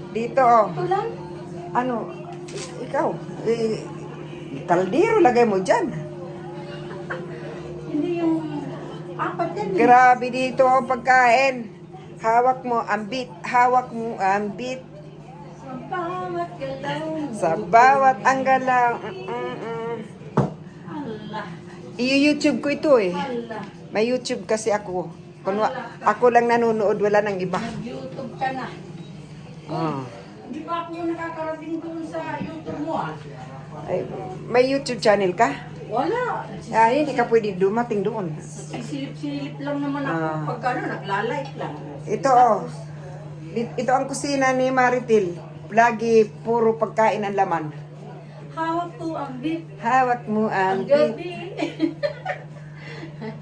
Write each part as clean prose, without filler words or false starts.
Dito, oh. Ito lang. Ano? Ikaw. Kaldero, lagay mo dyan. Hindi yung apat yan. Grabe dito, oh, pagkain. Hawak mo, ambit. Hawak mo, ambit. Sa bawat galaw. Sa bawat ang galaw. Allah. I-YouTube ko ito eh. Allah. May YouTube kasi ako. Ako lang nanonood, wala nang iba. Nag-YouTube ka na. Oh. Hindi pa ako nakakarating doon sa YouTube mo ah. Ay, may YouTube channel ka? Wala. Ay, hindi ka pwede dumating doon. Sisilip-silip lang naman ako pagka ano, naglalike lang. Ito oh. Ito ang kusina ni Maritil. Lagi puro pagkain ang laman. Hawak ko ang beef. Hawak mo ang Ang gabi.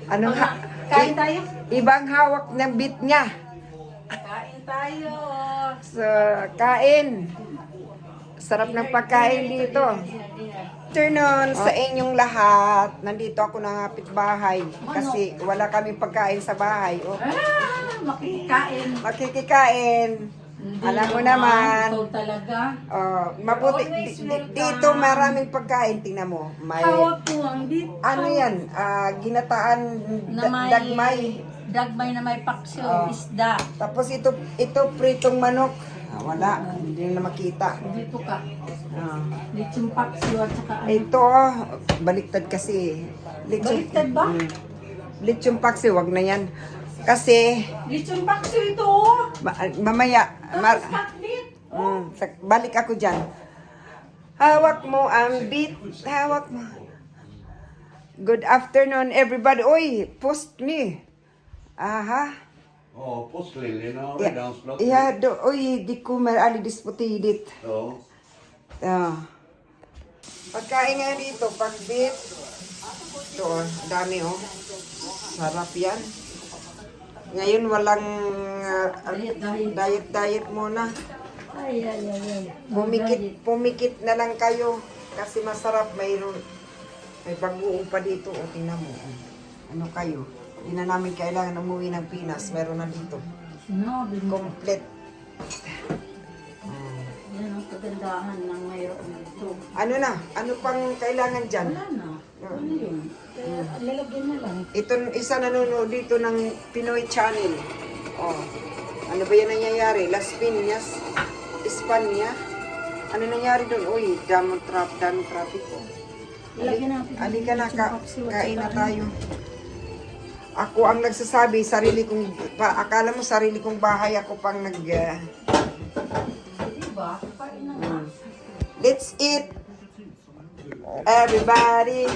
Anong Kain tayo? ibang hawak ng bit niya. Kain tayo. So, kain. Sarap ng pagkain dito. Afternoon sa inyong lahat. Nandito ako ng kapitbahay kasi wala kaming pagkain sa bahay. Oh. Makikain. Makikikain. Alam mo naman. Ito talaga. Oh, mabuti dito maraming pagkain, tingnan mo. May Hawak ko ang beef. ano 'yan? Ginataan Na may dagmay. Dagmay na may paksyo, Oh. isda. Tapos ito pritong manok. Wala, hindi na makita. Dito ka. Ah. Lechong paksyo at saka ano. Ito, baliktad kasi. Baliktad ba? Lechong paksi, wag na yan. Kasi, Lechong paksyo ito. mamaya, Pakbit. balik ako dyan. Hawak mo ang beat. Hawak mo. Good afternoon, everybody. Oy, post me. Aha. Ja, påsklill, no? Ja, Redansblad. ja oj, de kommer aldrig disputidigt. Ja. Ja. Pagkain nga dito, pagbit. Ito, oh, dami oh. Sarap yan. Ngayon walang diet muna. Ay, ay, ay, ay. Pumikit na lang kayo. Kasi masarap, may bagoong pa dito. O, tingnan mo. Ano kayo? Hindi na namin kailangan umuwi ng Pinas. Meron na dito. No, Complete. yan ang kagandahan ng mayroon ito. Ano na? Ano pang kailangan dyan? Wala na. Ano yun? Kaya lalagyan na lang. Ito, isa nanonood dito ng Pinoy Channel. Oh. Ano ba yan nangyayari? Las Piñas, Espanya. Ano nangyari doon? Uy, daming traffic. Oh. Lalagyan natin. Halika na, kain na tayo. Ako ang nagsasabi, akala mo sarili kong bahay, ako pang Diba? Kain na nga. Let's eat! Everybody!